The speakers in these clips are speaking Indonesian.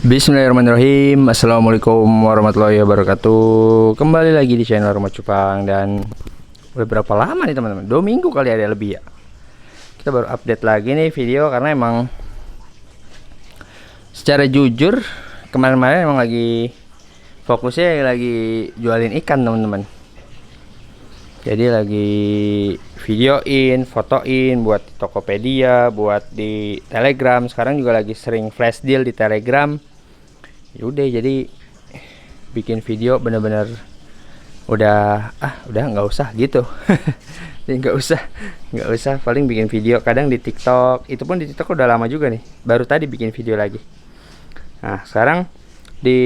Bismillahirrahmanirrahim. Assalamualaikum warahmatullahi wabarakatuh. Kembali lagi di channel Rumah Cupang. Dan udah berapa lama nih teman-teman? 2 minggu kali ada lebih ya. Kita baru update lagi nih video karena emang secara jujur kemarin-kemarin emang lagi fokusnya lagi jualin ikan teman-teman. Jadi lagi videoin, fotoin buat di Tokopedia, buat di Telegram. Sekarang juga lagi sering flash deal di Telegram. Yaudah, jadi bikin video bener-bener udah nggak usah gitu. nggak usah paling bikin video kadang di TikTok. Itu pun di TikTok udah lama juga nih, baru tadi bikin video lagi. Nah sekarang di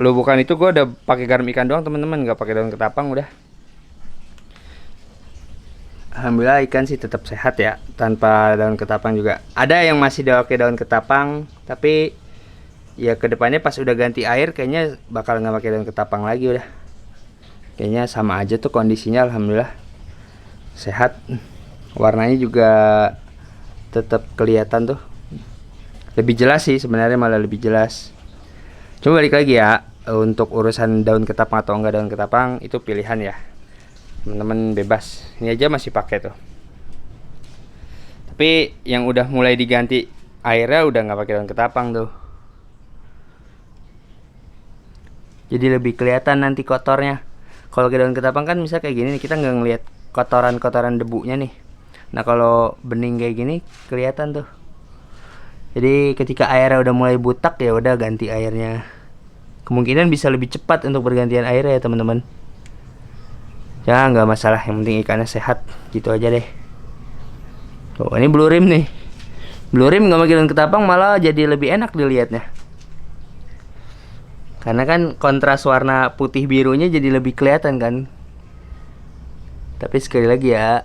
Lubukan itu gue udah pakai garam ikan doang teman-teman, nggak pakai daun ketapang udah. Alhamdulillah ikan sih tetap sehat ya, tanpa daun ketapang juga. Ada yang masih pakai daun ketapang, tapi ya kedepannya pas udah ganti air kayaknya bakal nggak pakai daun ketapang lagi udah. Kayaknya sama aja tuh kondisinya, alhamdulillah sehat. Warnanya juga tetap kelihatan tuh, lebih jelas sih sebenarnya, malah lebih jelas. Coba balik lagi ya, untuk urusan daun ketapang atau enggak daun ketapang itu pilihan ya, teman-teman bebas. Ini aja masih pakai tuh, tapi yang udah mulai diganti airnya udah nggak pakai daun ketapang tuh. Jadi lebih kelihatan nanti kotornya. Kalau ke daun ketapang kan misal kayak gini nih, kita nggak ngelihat kotoran debunya nih. Nah kalau bening kayak gini kelihatan tuh. Jadi ketika airnya udah mulai butak ya udah ganti airnya. Kemungkinan bisa lebih cepat untuk pergantian airnya ya teman-teman. Ya nggak masalah, yang penting ikannya sehat, gitu aja deh. Oh ini blue rim nih. Blue rim nggak pakai daun ketapang malah jadi lebih enak dilihatnya. Karena kan kontras warna putih birunya jadi lebih kelihatan kan. Tapi sekali lagi ya,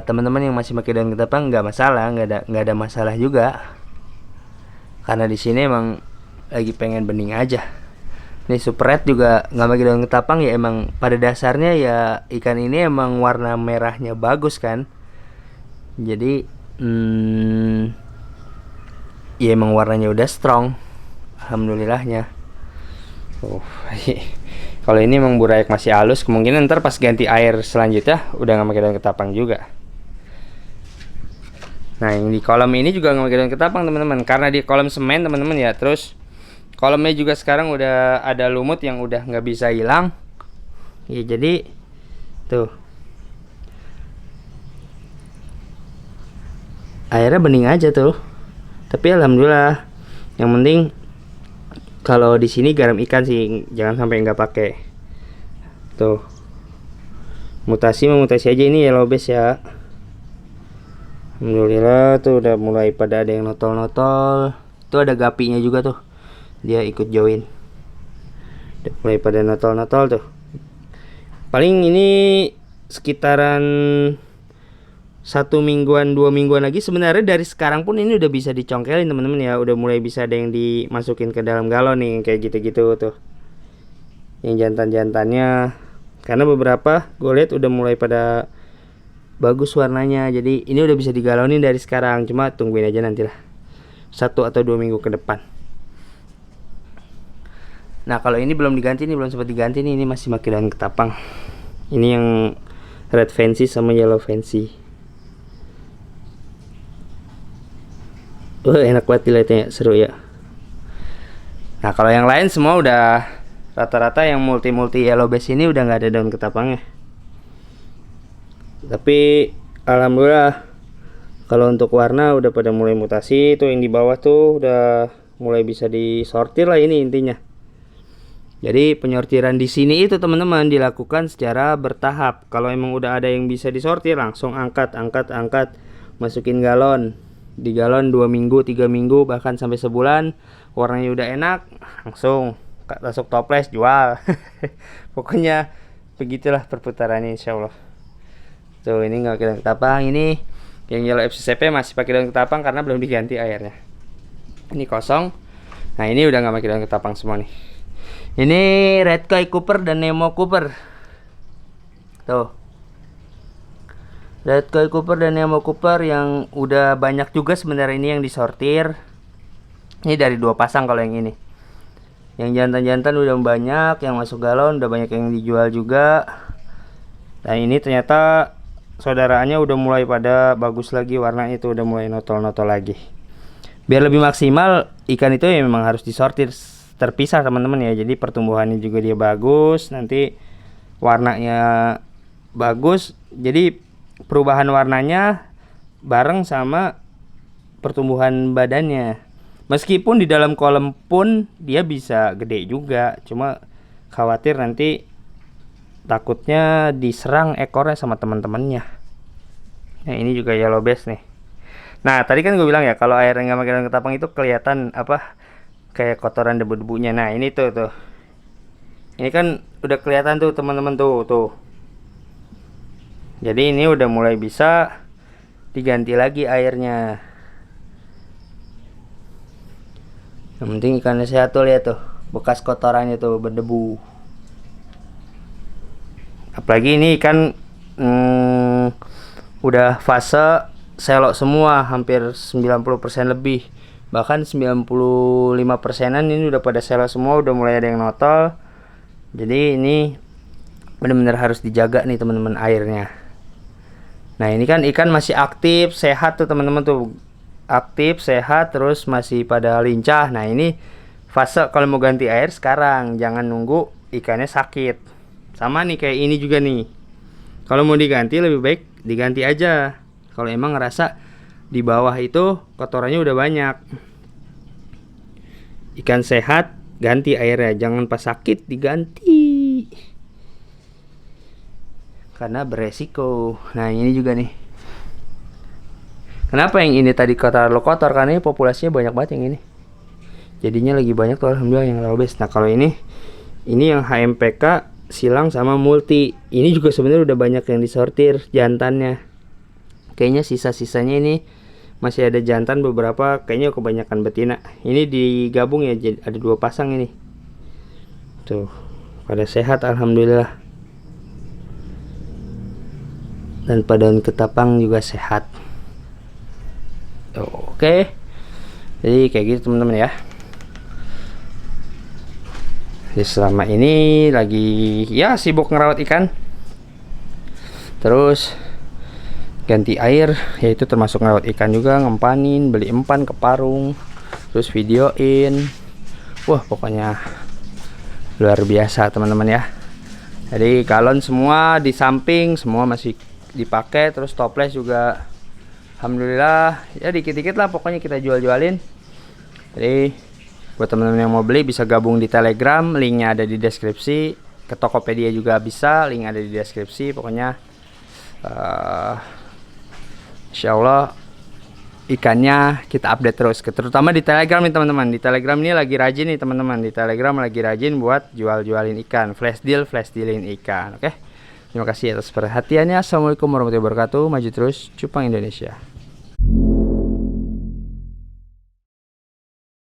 teman-teman yang masih pakai daun ketapang nggak masalah, nggak ada masalah juga. Karena di sini emang lagi pengen bening aja. Nih super red juga nggak pakai daun ketapang ya, emang pada dasarnya ya ikan ini emang warna merahnya bagus kan. Jadi ya emang warnanya udah strong, alhamdulillahnya. Kalau ini emang burayak masih halus, kemungkinan ntar pas ganti air selanjutnya udah nggak pakai daun ketapang juga. Nah yang di kolam ini juga nggak pakai daun ketapang teman-teman, karena di kolam semen teman-teman ya. Terus kolamnya juga sekarang udah ada lumut yang udah nggak bisa hilang ya, jadi tuh airnya bening aja tuh. Tapi alhamdulillah, yang penting kalau di sini garam ikan sih jangan sampai nggak pakai. Tuh mutasi aja, ini yellow base ya. Alhamdulillah tuh udah mulai pada ada yang notol-notol. Tuh ada gapinya juga tuh, dia ikut join. Udah mulai pada notol-notol tuh. Paling ini sekitaran 1 mingguan 2 mingguan lagi sebenarnya, dari sekarang pun ini udah bisa dicongkelin teman-teman ya. Udah mulai bisa ada yang dimasukin ke dalam galon nih, kayak gitu-gitu tuh, yang jantan-jantannya. Karena beberapa gue lihat udah mulai pada bagus warnanya, jadi ini udah bisa digalonin dari sekarang. Cuma tungguin aja nantilah 1 atau 2 minggu ke depan. Nah kalau ini belum diganti nih, belum sempat diganti nih, ini masih pakai daun ketapang. Ini yang red fancy sama yellow fancy. Enak banget dilihatnya, seru ya. Nah kalau yang lain semua udah rata-rata, yang multi yellow base ini udah nggak ada daun ketapangnya. Tapi alhamdulillah kalau untuk warna udah pada mulai mutasi. Tuh yang di bawah tuh udah mulai bisa disortir lah, ini intinya. Jadi penyortiran di sini itu teman-teman dilakukan secara bertahap. Kalau emang udah ada yang bisa disortir, langsung angkat, masukin galon. Di galon 2 minggu, 3 minggu, bahkan sampai sebulan, warnanya udah enak, langsung masuk toples jual. Pokoknya begitulah perputarannya insyaallah. Tuh ini nggak pakai daun ketapang. Ini yang yellow FCCP masih pakai daun ketapang karena belum diganti airnya. Ini kosong. Nah ini udah nggak pakai daun ketapang semua nih. Ini red koi Cooper dan Nemo Cooper. Tuh Red Koi Cooper dan Nemo Cooper yang udah banyak juga sebenarnya ini yang disortir. Ini dari 2 pasang kalau yang ini. Yang jantan-jantan udah banyak, yang masuk galon udah banyak yang dijual juga. Dan ini ternyata saudaraannya udah mulai pada bagus lagi warnanya, itu udah mulai notol-notol lagi. Biar lebih maksimal ikan itu ya memang harus disortir terpisah teman-teman ya. Jadi pertumbuhannya juga dia bagus, nanti warnanya bagus. Jadi perubahan warnanya bareng sama pertumbuhan badannya. Meskipun di dalam kolam pun dia bisa gede juga, cuma khawatir nanti takutnya diserang ekornya sama teman-temannya. Nah ini juga yellow bass nih. Nah tadi kan gue bilang ya kalau airnya nggak pakai daun ketapang itu kelihatan apa kayak kotoran debu-debunya. Nah ini tuh. Ini kan udah kelihatan tuh teman-teman tuh. Jadi ini udah mulai bisa diganti lagi airnya. Yang penting ikannya sehat tuh, lihat tuh bekas kotorannya tuh berdebu. Apalagi ini ikan udah fase selok semua, hampir 90% lebih, bahkan 95%an ini udah pada selok semua, udah mulai ada yang notol. Jadi ini benar-benar harus dijaga nih teman-teman airnya. Nah ini kan ikan masih aktif sehat tuh teman-teman tuh, aktif sehat terus masih pada lincah. Nah ini fase kalau mau ganti air sekarang, jangan nunggu ikannya sakit. Sama nih kayak ini juga nih, kalau mau diganti lebih baik diganti aja kalau emang ngerasa di bawah itu kotorannya udah banyak. Ikan sehat ganti airnya, jangan pas sakit diganti karena beresiko. Nah ini juga nih, kenapa yang ini tadi kotor karena ini populasinya banyak banget yang ini, jadinya lagi banyak tuh alhamdulillah yang yellow bass. Nah kalau ini yang HMPK silang sama multi, ini juga sebenarnya udah banyak yang disortir jantannya. Kayaknya sisa-sisanya ini masih ada jantan beberapa, kayaknya kebanyakan betina. Ini digabung ya, jadi ada 2 pasang ini tuh, pada sehat alhamdulillah. Dan pada daun ketapang juga sehat. Oke. Jadi kayak gitu teman-teman ya. Jadi selama ini lagi ya sibuk ngerawat ikan. Terus ganti air, yaitu termasuk ngerawat ikan juga, ngempanin, beli empan ke parung, terus videoin. Wah, pokoknya luar biasa teman-teman ya. Jadi galon semua di samping semua masih dipakai, terus toples juga alhamdulillah ya dikit-dikit lah pokoknya kita jual-jualin. Jadi buat teman-teman yang mau beli bisa gabung di Telegram, linknya ada di deskripsi. Ke Tokopedia juga bisa, link ada di deskripsi. Pokoknya insya Allah ikannya kita update terus, terutama di Telegram nih teman-teman. Di Telegram ini lagi rajin nih teman-teman, di Telegram lagi rajin buat jual-jualin ikan, flash dealin ikan. Oke, terima kasih atas perhatiannya. Assalamualaikum warahmatullahi wabarakatuh. Maju terus, Cupang Indonesia.